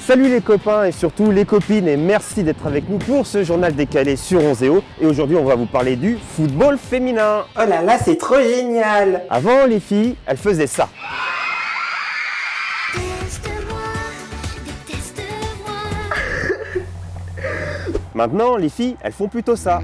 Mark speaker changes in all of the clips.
Speaker 1: Salut les copains et surtout les copines et merci d'être avec nous pour ce journal décalé sur Onzeo. Et aujourd'hui on va vous parler du football féminin.
Speaker 2: Oh là là, c'est trop génial!
Speaker 1: Avant les filles, elles faisaient ça. Maintenant les filles, elles font plutôt ça.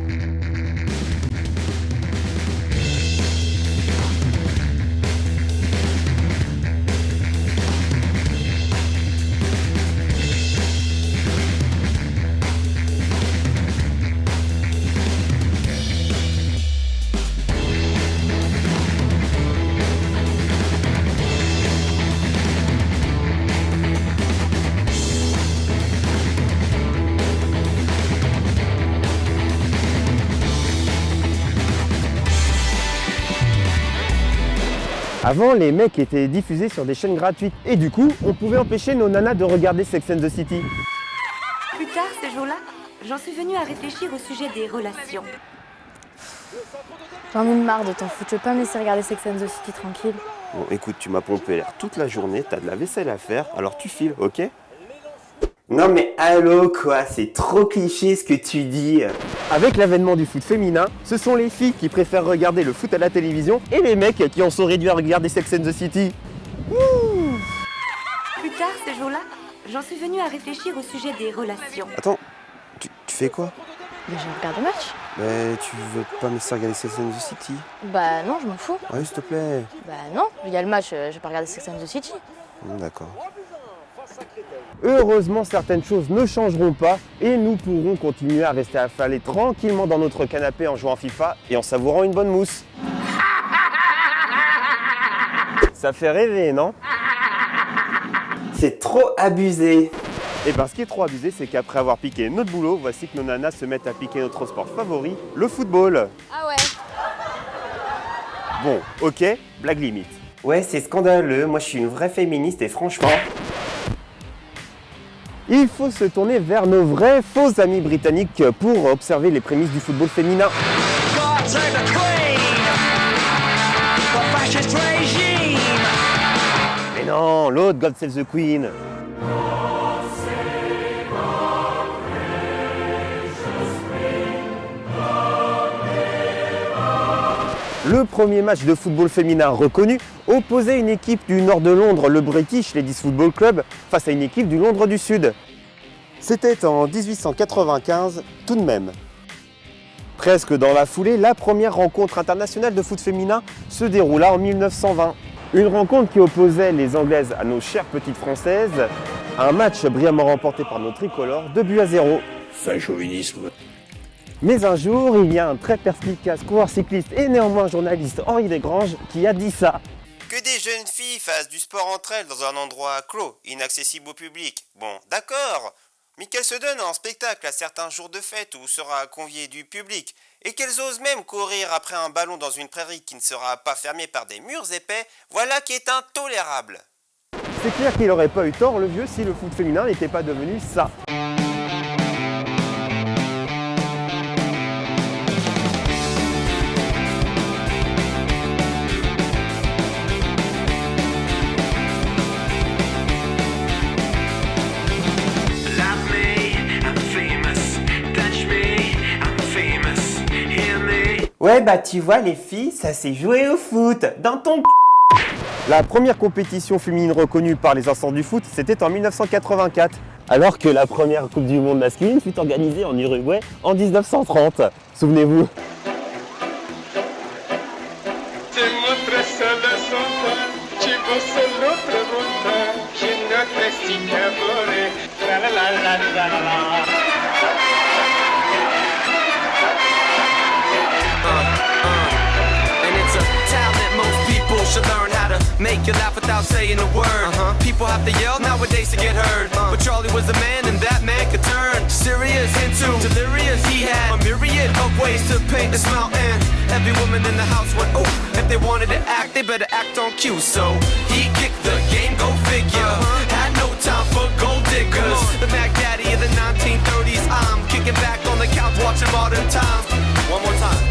Speaker 1: Avant, les mecs étaient diffusés sur des chaînes gratuites et du coup, on pouvait empêcher nos nanas de regarder Sex and the City.
Speaker 3: Plus tard, ce jour-là, j'en suis venue à réfléchir au sujet des relations.
Speaker 4: J'en ai marre de t'en foutre, tu veux pas me laisser regarder Sex and the City tranquille?
Speaker 1: Bon, écoute, tu m'as pompé l'air toute la journée, t'as de la vaisselle à faire, alors tu files, ok?
Speaker 2: Non mais allô quoi, c'est trop cliché ce que tu dis.
Speaker 1: Avec l'avènement du foot féminin, ce sont les filles qui préfèrent regarder le foot à la télévision et les mecs qui en sont réduits à regarder Sex and the City.
Speaker 3: Plus tard, ce jour-là, j'en suis venue à réfléchir au sujet des relations.
Speaker 1: Attends, tu fais quoi?
Speaker 4: Mais je regarde le match.
Speaker 1: Mais tu veux pas me laisser regarder Sex and the City?
Speaker 4: Bah non, je m'en fous.
Speaker 1: Ouais, s'il te plaît.
Speaker 4: Bah non, il y a le match, je vais pas regarder Sex and the City.
Speaker 1: D'accord. Heureusement, certaines choses ne changeront pas et nous pourrons continuer à rester affalés tranquillement dans notre canapé en jouant à FIFA et en savourant une bonne mousse. Ça fait rêver, non?
Speaker 2: C'est trop abusé.
Speaker 1: Et ben, ce qui est trop abusé, c'est qu'après avoir piqué notre boulot, voici que nos nanas se mettent à piquer notre sport favori, le football.
Speaker 4: Ah ouais.
Speaker 1: Bon, ok, blague limite.
Speaker 2: Ouais, c'est scandaleux, moi je suis une vraie féministe et franchement...
Speaker 1: Il faut se tourner vers nos vrais faux amis britanniques pour observer les prémices du football féminin. Mais non, l'autre, God Save the Queen. Le premier match de football féminin reconnu opposait une équipe du nord de Londres, le British Ladies Football Club, face à une équipe du Londres du Sud. C'était en 1895 tout de même. Presque dans la foulée, la première rencontre internationale de foot féminin se déroula en 1920. Une rencontre qui opposait les Anglaises à nos chères petites Françaises. Un match brillamment remporté par nos tricolores, 2-0.
Speaker 5: Fin chauvinisme.
Speaker 1: Mais un jour, il y a un très perspicace coureur cycliste et néanmoins journaliste, Henri Desgranges, qui a dit ça.
Speaker 6: Que des jeunes filles fassent du sport entre elles dans un endroit clos, inaccessible au public. Bon, d'accord. Mais qu'elles se donnent en spectacle à certains jours de fête où sera convié du public, et qu'elles osent même courir après un ballon dans une prairie qui ne sera pas fermée par des murs épais, voilà qui est intolérable.
Speaker 1: C'est clair qu'il n'aurait pas eu tort, le vieux, si le foot féminin n'était pas devenu ça.
Speaker 2: Ouais bah tu vois les filles, ça s'est joué au foot, dans ton
Speaker 1: La première compétition féminine reconnue par les instances du foot, c'était en 1984, alors que la première Coupe du Monde masculine fut organisée en Uruguay en 1930. Souvenez-vous.
Speaker 7: Should learn how to make you laugh without saying a word. People have to yell nowadays to get heard. But Charlie was a man and that man could turn serious into delirious. He had a myriad of ways to paint this mountain. Every woman in the house went, oh, if they wanted to act, they better act on cue. So he kicked the game, go figure. Had no time for gold diggers. The Mac Daddy of the 1930s. I'm kicking back on the couch watching Modern Times. One more time.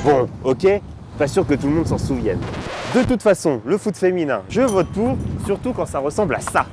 Speaker 1: Bon, ok, pas sûr que tout le monde s'en souvienne. De toute façon, le foot féminin, je vote pour, surtout quand ça ressemble à ça.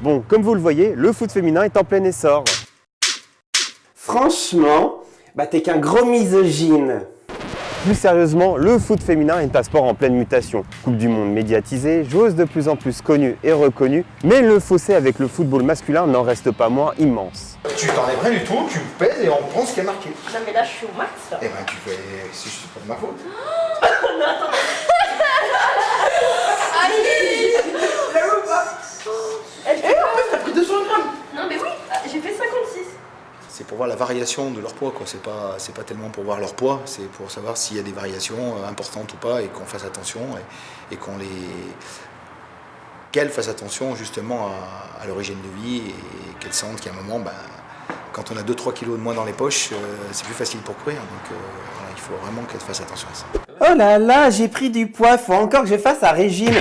Speaker 1: Bon, comme vous le voyez, le foot féminin est en plein essor.
Speaker 2: Franchement, t'es qu'un gros misogyne.
Speaker 1: Plus sérieusement, le foot féminin est un sport en pleine mutation. Coupe du monde médiatisée, joueuse de plus en plus connue et reconnue, mais le fossé avec le football masculin n'en reste pas moins immense.
Speaker 5: Tu t'enlèves rien du tout, tu me pèses et on prend ce qui est marqué.
Speaker 4: Non mais là je suis au max là.
Speaker 5: Eh ben tu fais... c'est pas de ma faute. T'as pris 200 grammes.
Speaker 3: Non mais oui, j'ai fait 56.
Speaker 5: C'est pour voir la variation de leur poids, quoi. C'est pas tellement pour voir leur poids, c'est pour savoir s'il y a des variations importantes ou pas et qu'on fasse attention et qu'elles fassent attention justement à l'origine de vie et qu'elles sentent qu'à un moment, quand on a 2-3 kilos de moins dans les poches, c'est plus facile pour courir. Donc voilà, il faut vraiment qu'elles fassent attention à ça.
Speaker 2: Oh là là, j'ai pris du poids, faut encore que je fasse un régime.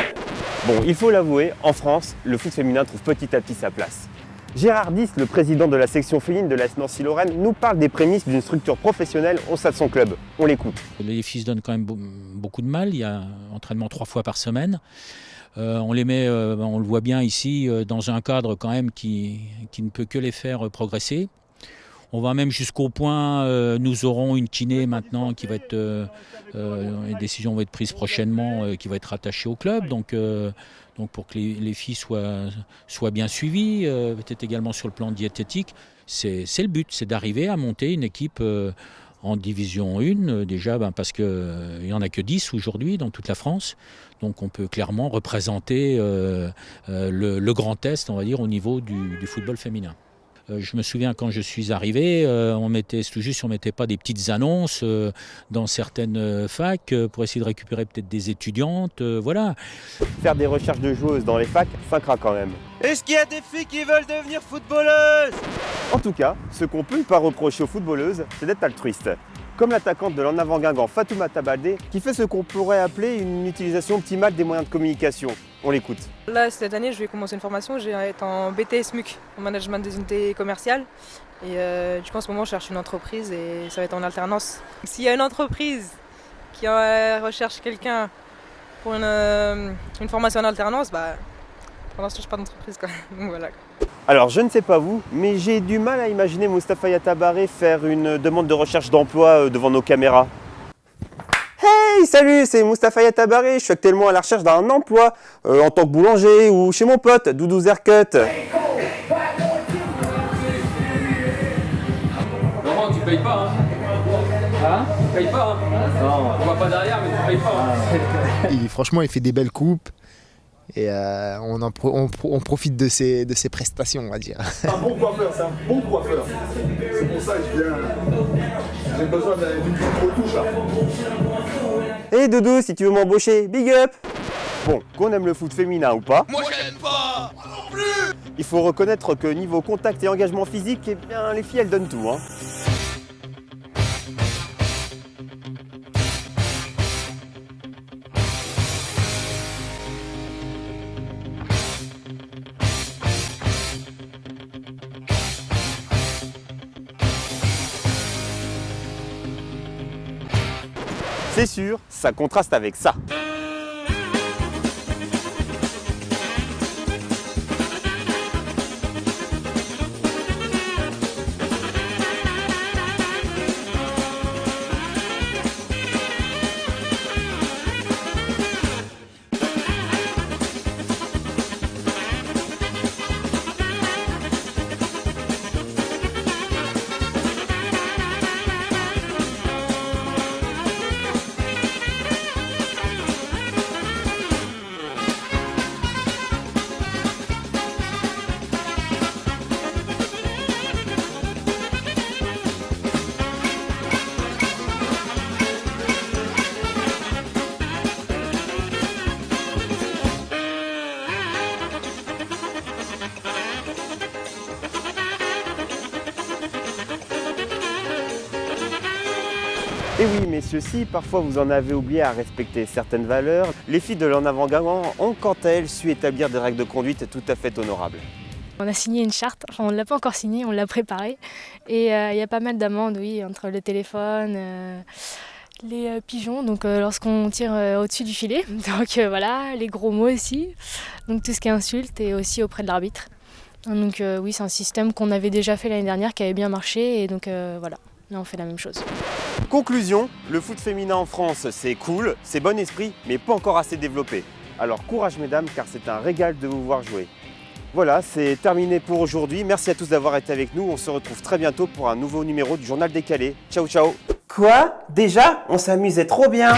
Speaker 1: Bon, il faut l'avouer, en France, le foot féminin trouve petit à petit sa place. Gérard Dys, le président de la section féminine de l'AS Nancy-Lorraine, nous parle des prémices d'une structure professionnelle au sein de son club. On l'écoute.
Speaker 8: Les filles se donnent quand même beaucoup de mal. Il y a entraînement 3 fois par semaine. On les met, on le voit bien ici, dans un cadre quand même qui ne peut que les faire progresser. On va même jusqu'au point, nous aurons une kiné maintenant qui va être, les décisions vont être prises prochainement, qui va être rattachée au club. Donc pour que les filles soient bien suivies, peut-être également sur le plan diététique, c'est le but, c'est d'arriver à monter une équipe en division 1, déjà parce qu'il n'y en a que 10 aujourd'hui dans toute la France. Donc on peut clairement représenter le Grand Est, on va dire, au niveau du football féminin. Je me souviens quand je suis arrivé, on mettait pas des petites annonces dans certaines facs pour essayer de récupérer peut-être des étudiantes, voilà.
Speaker 1: Faire des recherches de joueuses dans les facs, ça craint quand même.
Speaker 6: Est-ce qu'il y a des filles qui veulent devenir footballeuses?
Speaker 1: En tout cas, ce qu'on peut pas reprocher aux footballeuses, c'est d'être altruiste. Comme l'attaquante de l'En Avant Guingamp Fatoumata Baldé, qui fait ce qu'on pourrait appeler une utilisation optimale des moyens de communication. On l'écoute.
Speaker 9: Là, cette année, je vais commencer une formation, je vais être en BTS MUC, en management des unités commerciales. Et du coup, en ce moment, je cherche une entreprise et ça va être en alternance. S'il y a une entreprise qui recherche quelqu'un pour une formation en alternance, pour l'instant, je n'ai pas d'entreprise, quoi. Donc voilà.
Speaker 1: Alors, je ne sais pas vous, mais j'ai du mal à imaginer Moustapha Yatabaré faire une demande de recherche d'emploi devant nos caméras. Hey, salut, c'est Moustapha Yatabaré, je suis actuellement à la recherche d'un emploi en tant que boulanger ou chez mon pote, Doudou Zercut.
Speaker 10: Laurent, tu payes pas, hein? Tu payes pas, hein? Non. On voit pas derrière, mais tu payes pas. Hein.
Speaker 11: Franchement, il fait des belles coupes. Et on profite de ses prestations, on va dire.
Speaker 12: Un bon coiffeur, c'est un bon coiffeur. C'est pour ça que j'ai besoin d'une petite retouche là.
Speaker 1: Hey Doudou, si tu veux m'embaucher, big up! Bon, qu'on aime le foot féminin ou pas,
Speaker 7: Moi j'aime pas non plus.
Speaker 1: il faut reconnaître que niveau contact et engagement physique, eh bien, les filles elles donnent tout, hein. C'est sûr, ça contraste avec ça. Et oui messieurs, si parfois vous en avez oublié à respecter certaines valeurs, les filles de l'En Avant Guingamp ont quant à elles su établir des règles de conduite tout à fait honorables.
Speaker 13: On a signé une charte, enfin on ne l'a pas encore signée, on l'a préparée. Et il y a pas mal d'amendes, oui, entre le téléphone, les pigeons, donc lorsqu'on tire au-dessus du filet. Donc voilà, les gros mots aussi, donc tout ce qui est insulte et aussi auprès de l'arbitre. Donc oui, c'est un système qu'on avait déjà fait l'année dernière, qui avait bien marché, et donc voilà, là on fait la même chose.
Speaker 1: Conclusion, le foot féminin en France, c'est cool, c'est bon esprit, mais pas encore assez développé. Alors courage mesdames, car c'est un régal de vous voir jouer. Voilà, c'est terminé pour aujourd'hui. Merci à tous d'avoir été avec nous. On se retrouve très bientôt pour un nouveau numéro du Journal Décalé. Ciao, ciao.
Speaker 2: Quoi? Déjà? On s'amusait trop bien.